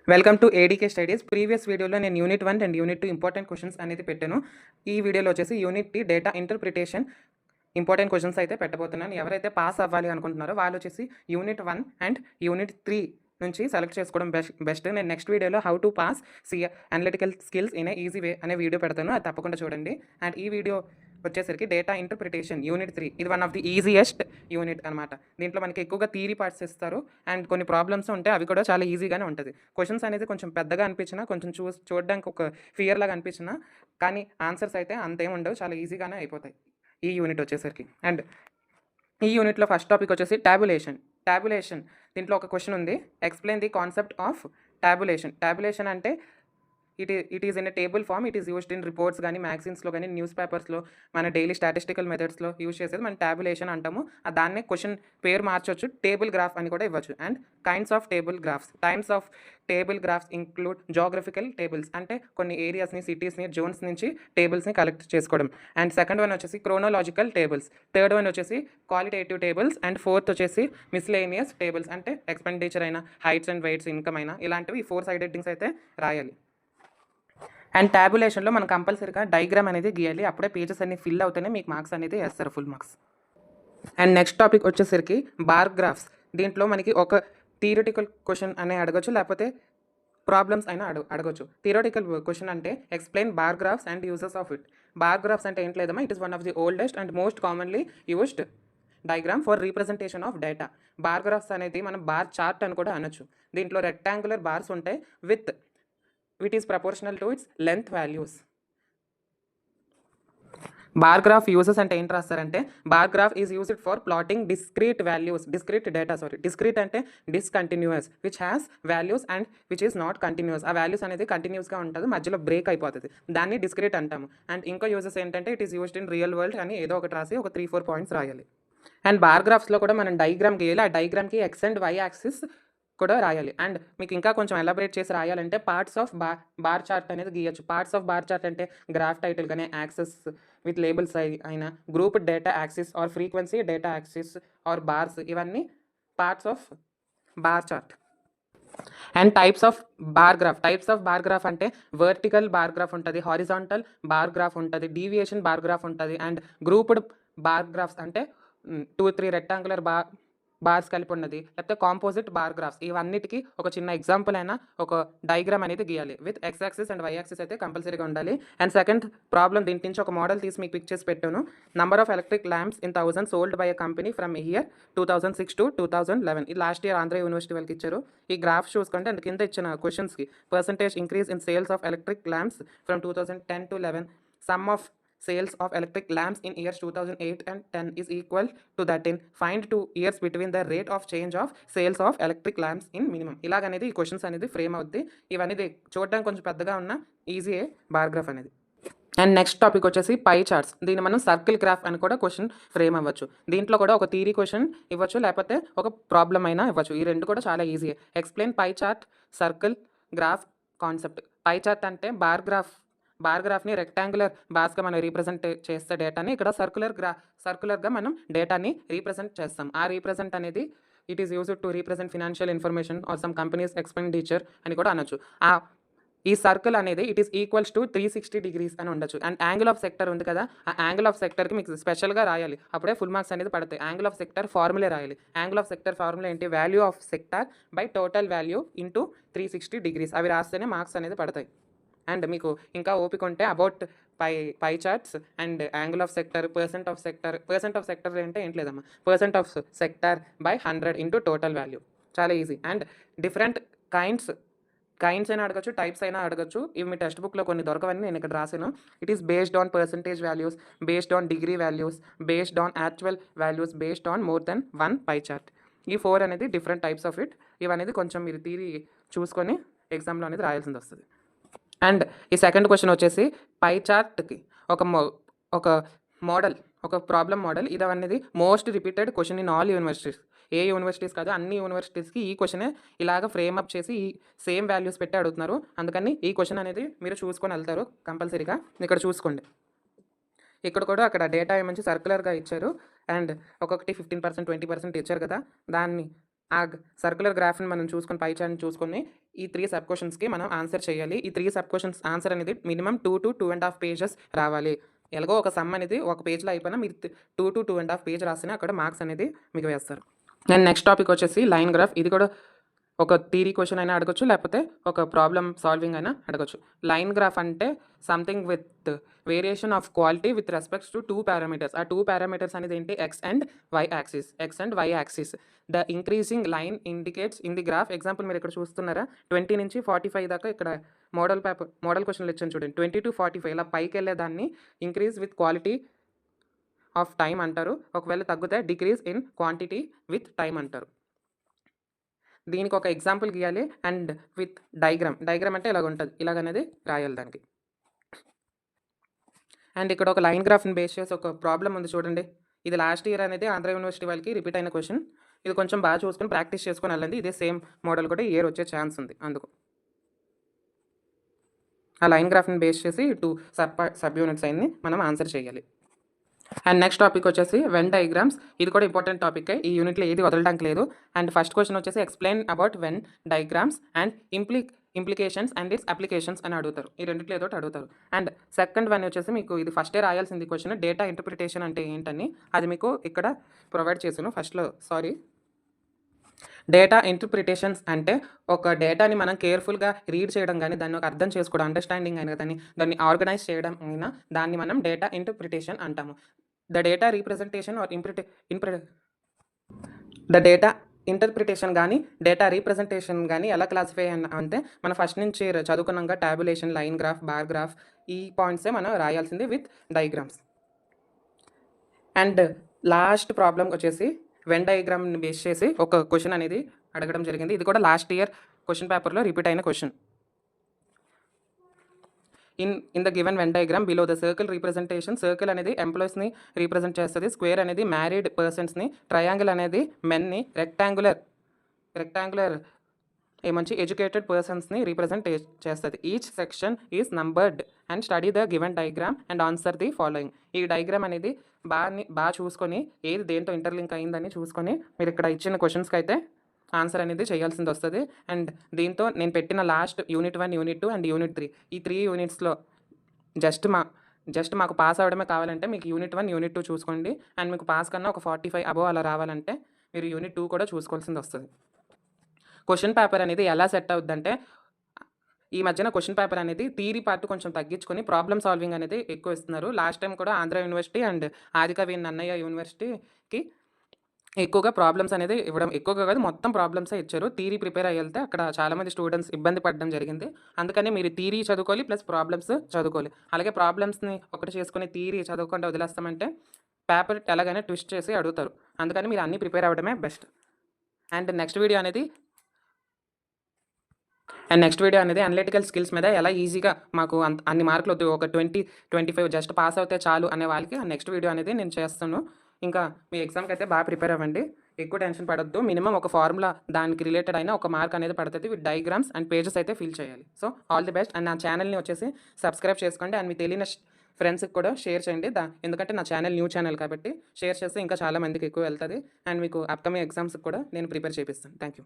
Welcome to ADK studies. Previous వీడియోలో నేను unit 1 and unit 2 important questions అనేది పెట్టాను. ఈ వీడియోలో వచ్చేసి unit 3 data interpretation important questions అయితే పెట్టబోతున్నాను. ఎవరైతే పాస్ అవ్వాలి అనుకుంటున్నారో వాళ్ళు వచ్చేసి యూనిట్ 1 అండ్ యూనిట్ 3 నుంచి సెలెక్ట్ చేసుకోవడం బెస్ట్. నేను నెక్స్ట్ వీడియోలో how to pass analytical skills in a easy way అనే వీడియో పెడతాను, అది తప్పకుండా చూడండి. అండ్ ఈ వీడియో వచ్చేసరికి డేటా ఇంటర్ప్రిటేషన్ యూనిట్ 3, ఇది one of the easiest unit అనమాట. దీంట్లో మనకి ఎక్కువగా థియరీ పార్ట్స్ ఇస్తారు అండ్ కొన్ని ప్రాబ్లమ్స్ ఉంటాయి, అవి కూడా చాలా ఈజీగానే ఉంటుంది. క్వశ్చన్స్ అనేది కొంచెం పెద్దగా అనిపించినా, కొంచెం చూడడానికి ఒక ఫియర్ లాగా అనిపించినా, కానీ ఆన్సర్స్ అయితే అంతేం ఉండవు, చాలా ఈజీగానే అయిపోతాయి ఈ యూనిట్ వచ్చేసరికి. అండ్ ఈ యూనిట్లో ఫస్ట్ టాపిక్ వచ్చేసి ట్యాబులేషన్. దీంట్లో ఒక క్వశ్చన్ ఉంది, explain the concept of tabulation అంటే it is in a table form. It is used in reports కానీ, మ్యాగజైన్స్లో కానీ, న్యూస్ పేపర్స్లో, మన డైలీ స్టాటిస్టికల్ మెథడ్స్లో యూజ్ చేసేది మనం ట్యాబులేషన్ అంటాము. దాన్నే క్వశ్చన్ పేరు మార్చొచ్చు, టేబుల్ గ్రాఫ్ అని కూడా ఇవ్వచ్చు. And kinds of table graphs include geographical tables, అంటే కొన్ని ఏరియాస్ని, సిటీస్ని, జోన్స్ నుంచి టేబుల్స్ని కలెక్ట్ చేసుకోవడం. అండ్ సెకండ్ వన్ వచ్చేసి క్రోనోలాజికల్ టేబుల్స్, థర్డ్ వన్ వచ్చేసి క్వాలిటేటివ్ టేబుల్స్, అండ్ ఫోర్త్ వచ్చేసి మిస్లేనియస్ టేబుల్స్, అంటే ఎక్స్పెండిచర్ అయినా, హైట్స్ అండ్ వెయిట్స్, ఇన్కమ్ అయినా, ఇలాంటివి 4 సైడ్ హెడ్డింగ్స్ అయితే రాయాలి. అండ్ ట్యాబులేషన్లో మనం కంపల్సరీగా డయాగ్రామ్ అనేది గీయాలి, అప్పుడే పేజెస్ అన్ని ఫిల్ అవుతేనే మీకు మార్క్స్ అనేది వేస్తారు, full marks. And next topic వచ్చేసరికి బార్ గ్రాఫ్స్. దీంట్లో మనకి ఒక థియరిటికల్ క్వశ్చన్ అనే అడగచ్చు, లేకపోతే ప్రాబ్లమ్స్ అయినా అడగచ్చు. థియరిటికల్ క్వశ్చన్ అంటే explain bar graphs and uses of it. Bar graphs అంటే ఏంటి లేదమ్మా, it is one of the oldest and most commonly used diagram for representation of data. Bar graphs అనేది మనం బార్ చార్ట్ అని కూడా అనొచ్చు. దీంట్లో రెక్టాంగులర్ బార్స్ ఉంటాయి with which is proportional to its length values. Bar graph uses అంటే ఏంటి రాస్తారంటే, bar graph is used for plotting discrete అంటే discontinuous, which has values and which is not continuous. ఆ వాల్యూస్ అనేది కంటిన్యూస్గా ఉంటుంది, మధ్యలో బ్రేక్ అయిపోతుంది, దాన్ని డిస్క్రీట్ అంటాము. అండ్ ఇంకో యూజెస్ ఏంటంటే, it is used in real world అని ఏదో ఒకటి రాసి ఒక 3-4 పాయింట్స్ రాయాలి. అండ్ బార్ గ్రాఫ్స్లో కూడా మనం డయాగ్రామ్ గీయాలి, ఆ డయాగ్రామ్కి ఎక్స్ అండ్ వై యాక్సిస్ కూడా రాయాలి. అండ్ మీకు ఇంకా కొంచెం ఎలాబరేట్ చేసి రాయాలంటే పార్ట్స్ ఆఫ్ బార్ చార్ట్ అనేది గీయచ్చు. పార్ట్స్ ఆఫ్ బార్ చార్ట్ అంటే గ్రాఫ్ టైటిల్ కానీ, యాక్సెస్ విత్ లేబుల్స్ అయినా, group data axis or frequency data axis or bars, ఇవన్నీ parts of bar chart. And types of bar graph అంటే vertical bar graph ఉంటుంది, horizontal bar graph ఉంటుంది, deviation bar graph ఉంటుంది. And grouped bar graphs అంటే 2-3 rectangular bars కలిపి ఉన్నది, లేకపోతే composite bar graphs. ఇవన్నిటికీ ఒక చిన్న ఎగ్జాంపుల్ అయినా ఒక డయాగ్రామ్ అనేది గీయాలి, with x axis and y axis అయితే కంపల్సరీగా ఉండాలి. అండ్ సెకండ్ ప్రాబ్లం, దీని నుంచి ఒక మోడల్ తీసి మీకు పిక్ చేసి పెట్టాను. Number of electric lamps in 1000 sold by a company from year 2006 to 2011. ఇది లాస్ట్ ఇయర్ ఆంధ్ర యూనివర్సిటీ వాళ్ళకి ఇచ్చారు. ఈ గ్రాఫ్ చూసుకుంటే అండ్ కింద ఇచ్చిన క్వశ్చన్స్కి percentage increase in sales of electric lamps from 2010 to 11, some of sales of electric lamps in years 2008 and 10 is equal to that in find 2 years between the rate of change of sales of electric lamps in minimum. ఇలాగనేది ఈ questions అనేది frame అవుద్ది. ఇవన్నీ చూడడానికి కొంచెం పెద్దగా ఉన్న ఈజీయే bar graph అనేది. And next topic వచ్చేసి పై చార్ట్స్. దీన్ని మనం సర్కిల్ గ్రాఫ్ అని కూడా క్వశ్చన్ ఫ్రేమ్ అవ్వచ్చు. దీంట్లో కూడా ఒక థియరీ క్వశ్చన్ ఇవ్వచ్చు, లేకపోతే ఒక ప్రాబ్లం అయినా ఇవ్వచ్చు. ఈ రెండు కూడా చాలా ఈజీయే. Explain pie chart, circle graph concept. Pie chart అంటే బార్ గ్రాఫ్ని రెక్టాంగులర్ బార్స్గా మనం రీప్రజెంట్ చేస్తే డేటాని, ఇక్కడ సర్కులర్గా మనం డేటాని రీప్రజెంట్ చేస్తాం. ఆ రీప్రజెంట్ అనేది it is used to represent financial information are some companies expenditure అని కూడా అనొచ్చు. ఈ సర్కిల్ అనేది it is equals to 360 degrees అని ఉండొచ్చు. అండ్ యాంగిల్ ఆఫ్ సెక్టర్ ఉంది కదా, ఆ యాంగిల్ ఆఫ్ సెక్టర్కి మీకు స్పెషల్గా రాయాలి, అప్పుడే ఫుల్ మార్క్స్ అనేది పడతాయి. యాంగిల్ ఆఫ్ సెక్టర్ ఫార్ములే రాయాలి. యాంగిల్ ఆఫ్ సెక్టర్ ఫార్ములా ఏంటి, value of sector by total value into 360 degrees. అవి రాస్తేనే మార్క్స్ అనేది పడతాయి. అండ్ మీకు ఇంకా ఓపిక ఉంటే about pi charts and angle of sector, percent of sector అంటే ఏంటి లేదమ్మా, percent of sector by 100 into total value. చాలా ఈజీ. అండ్ డిఫరెంట్ కైండ్స్ అయినా అడగచ్చు, టైప్స్ అయినా అడగచ్చు. ఇవి మీ టెక్స్ట్ బుక్లో కొన్ని దొరకవని నేను ఇక్కడ రాసాను. It is based on percentage values, based on degree values, based on actual values, based on more than 1 pie chart. ఈ 4 అనేది డిఫరెంట్ టైప్స్ ఆఫ్ ఇట్. ఇవనేది కొంచెం మీరు థియరీ చూసుకొని ఎగ్జామ్లో అనేది రాయాల్సింది వస్తుంది. అండ్ ఈ సెకండ్ క్వశ్చన్ వచ్చేసి పై చార్ట్కి ఒక మోడల్, ఒక ప్రాబ్లం మోడల్. ఇది అనేది most repeated question in all universities. A universities కాదు, అన్ని యూనివర్సిటీస్కి ఈ క్వశ్చనే ఇలాగ ఫ్రేమ్ అప్ చేసి ఈ సేమ్ వాల్యూస్ పెట్టి అడుగుతున్నారు. అందుకని ఈ క్వశ్చన్ అనేది మీరు చూసుకొని వెళ్తారు కంపల్సరీగా. ఇక్కడ చూసుకోండి, ఇక్కడ కూడా అక్కడ డేటా ఏమంచి సర్కులర్గా ఇచ్చారు. అండ్ ఒక్కొక్కటి 15%, 20% ఇచ్చారు కదా, దాన్ని ఆ సర్క్యులర్ గ్రాఫ్ని మనం చూసుకొని పై చార్ట్ని చూసుకొని ఈ 3 సబ్ క్వశ్చన్స్కి మనం ఆన్సర్ చేయాలి. ఈ 3 సబ్ క్వశ్చన్స్ ఆన్సర్ అనేది మినిమం 2 to 2.5 పేజెస్ రావాలి. ఎలాగో ఒక సమ్ అనేది ఒక పేజ్లో అయిపోయినా మీరు 2 to 2.5 పేజ్ రాసినా అక్కడ మార్క్స్ అనేది మీకు వేస్తారు. అండ్ నెక్స్ట్ టాపిక్ వచ్చేసి లైన్ గ్రాఫ్. ఇది కూడా ఒక థియరీ క్వశ్చన్ అయినా అడగొచ్చు, లేకపోతే ఒక ప్రాబ్లమ్ సాల్వింగ్ అయినా అడగొచ్చు. లైన్ గ్రాఫ్ అంటే something with variation of quality with respects to 2 parameters. ఆ 2 పారామీటర్స్ అనేది ఏంటి? X and y axis. The increasing line indicates in the graph. Example మీరు ఇక్కడ చూస్తున్నారా, 20 నుంచి 45 దాకా ఇక్కడ మోడల్ క్వశ్చన్లు ఇచ్చాను చూడండి. 20 to 45 ఇలా పైకి వెళ్ళేదాన్ని increase with quality of time అంటారు. ఒకవేళ తగ్గితే decrease in quantity with time అంటారు. దీనికి ఒక ఎగ్జాంపుల్ గీయాలి అండ్ విత్ డయాగ్రామ్ అంటే ఇలాగ ఉంటుంది, ఇలాగనేది రాయాలి దానికి. అండ్ ఇక్కడ ఒక లైన్ గ్రాఫ్ని బేస్ చేసి ఒక ప్రాబ్లం ఉంది చూడండి. ఇది లాస్ట్ ఇయర్ అనేది ఆంధ్ర యూనివర్సిటీ వాళ్ళకి రిపీట్ అయిన క్వశ్చన్. ఇది కొంచెం బాగా చూసుకొని ప్రాక్టీస్ చేసుకొని వెళ్ళండి. ఇదే సేమ్ మోడల్ కూడా ఇయర్ వచ్చే ఛాన్స్ ఉంది. అందుకు ఆ లైన్ గ్రాఫ్ని బేస్ చేసి 2 సబ్ యూనిట్స్ అయింది మనం ఆన్సర్ చేయాలి. అండ్ నెక్స్ట్ టాపిక్ వచ్చేసి వెన్ డయాగ్రామ్స్. ఇది కూడా ఇంపార్టెంట్ టాపిక్. ఈ యూనిట్లో ఏది వదలడానికి లేదు. అండ్ ఫస్ట్ క్వశ్చన్ వచ్చేసి explain about Venn diagrams and implications and its applications అని అడుగుతారు. ఈ రెండిట్లో ఏదో అడుగుతారు. అండ్ సెకండ్ వన్ వచ్చేసి మీకు ఇది ఫస్టే రాయాల్సింది క్వశ్చన్, డేటా ఇంటర్ప్రిటేషన్ అంటే ఏంటని. అది మీకు ఇక్కడ ప్రొవైడ్ చేశాను ఫస్ట్లో. డేటా ఇంటర్ప్రిటేషన్స్ అంటే ఒక డేటాని మనం కేర్ఫుల్గా రీడ్ చేయడం కానీ, దాన్ని ఒక అర్థం చేసుకోవడం, అండర్స్టాండింగ్ అయినా దాన్ని ఆర్గనైజ్ చేయడం అయినా దాన్ని మనం డేటా ఇంటర్ప్రిటేషన్ అంటాము. The data representation or the data interpretation కానీ డేటా రీప్రజెంటేషన్ కానీ ఎలా క్లాసిఫై అంటే మనం ఫస్ట్ నుంచి చదువుకున్నాక tabulation, line graph, bar graph, ఈ పాయింట్సే మనం రాయాల్సింది with diagrams. And last problem వచ్చేసి వెన్ డయాగ్రామ్ని బేస్ చేసి ఒక క్వశ్చన్ అనేది అడగడం జరిగింది. ఇది కూడా లాస్ట్ ఇయర్ క్వశ్చన్ పేపర్లో రిపీట్ అయిన క్వశ్చన్. In the given Venn diagram below the circle representation. Circle అనేది ఎంప్లాయీస్ని రీప్రజెంట్ చేస్తుంది, స్క్వేర్ అనేది మ్యారీడ్ పర్సన్స్ని, ట్రయాంగిల్ అనేది మెన్ని, రెక్టాంగులర్ ఏమంచి ఎడ్యుకేటెడ్ పర్సన్స్ని రీప్రజెంట్ చేస్తుంది. Each section is numbered and study the given diagram and answer the following. ఈ diagram అనేది బాగా చూసుకొని ఏది దేంతో ఇంటర్లింక్ అయిందని చూసుకొని మీరు ఇక్కడ ఇచ్చిన క్వశ్చన్స్కి అయితే ఆన్సర్ అనేది చేయాల్సింది వస్తుంది. అండ్ దీంతో నేను పెట్టిన last unit 1, unit 2 and unit 3 ఈ 3 యూనిట్స్లో జస్ట్ మాకు పాస్ అవ్వడమే కావాలంటే మీకు యూనిట్ 1, యూనిట్ 2 చూసుకోండి. అండ్ మీకు పాస్ కన్నా ఒక 45 అబోవ్ అలా రావాలంటే మీరు యూనిట్ 2 కూడా చూసుకోవాల్సింది వస్తుంది. క్వశ్చన్ పేపర్ అనేది ఎలా సెట్ అవుద్దంటే, ఈ మధ్యన క్వశ్చన్ పేపర్ అనేది థియరీ పార్ట్ కొంచెం తగ్గించుకొని ప్రాబ్లమ్ సాల్వింగ్ అనేది ఎక్కువ ఇస్తున్నారు. లాస్ట్ టైం కూడా ఆంధ్ర యూనివర్సిటీ అండ్ ఆదికవి నన్నయ్య యూనివర్సిటీకి ఎక్కువగా ప్రాబ్లమ్స్ అనేది ఇవ్వడం, ఎక్కువగా కాదు మొత్తం ప్రాబ్లమ్సే ఇచ్చారు. థియరీ ప్రిపేర్ అయ్యేళ్తే అక్కడ చాలామంది స్టూడెంట్స్ ఇబ్బంది పడడం జరిగింది. అందుకని మీరు థియరీ చదువుకోవాలి ప్లస్ ప్రాబ్లమ్స్ చదువుకోవాలి. అలాగే ప్రాబ్లమ్స్ని ఒకటి చేసుకుని థియరీ చదువుకుంటూ వదిలేస్తామంటే పేపర్ ఎలాగైనా ట్విస్ట్ చేసి అడుగుతారు. అందుకని మీరు అన్నీ ప్రిపేర్ అవ్వడమే బెస్ట్. అండ్ నెక్స్ట్ వీడియో అనేది అనలిటికల్ స్కిల్స్ మీద ఎలా ఈజీగా మాకు అన్ని మార్కులు వద్దు, ఒక 20-25 జస్ట్ పాస్ అవుతే చాలు అనే వాళ్ళకి నెక్స్ట్ వీడియో అనేది నేను చేస్తాను. ఇంకా మీ ఎగ్జామ్కి అయితే బాగా ప్రిపేర్ అవ్వండి, ఎక్కువ టెన్షన్ పడొద్దు. మినిమం ఒక ఫార్ములా దానికి రిలేటెడ్ అయినా ఒక మార్క్ అనేది పడుతుంది విత్ డయాగ్రామ్స్ అండ్ పేజెస్ అయితే ఫిల్ చేయాలి. So all the best. And నా ఛానల్ని వచ్చేసి సబ్స్క్రైబ్ చేసుకోండి అండ్ మీ తెలియని ఫ్రెండ్స్కి కూడా షేర్ చేయండి. ఎందుకంటే నా ఛానల్ న్యూ ఛానల్ కాబట్టి షేర్ చేస్తే ఇంకా చాలా మందికి ఎక్కువ వెళ్తుంది అండ్ మీకు అప్కమింగ్ ఎగ్జామ్స్కి కూడా నేను ప్రిపేర్ చేపిస్తాను. Thank you.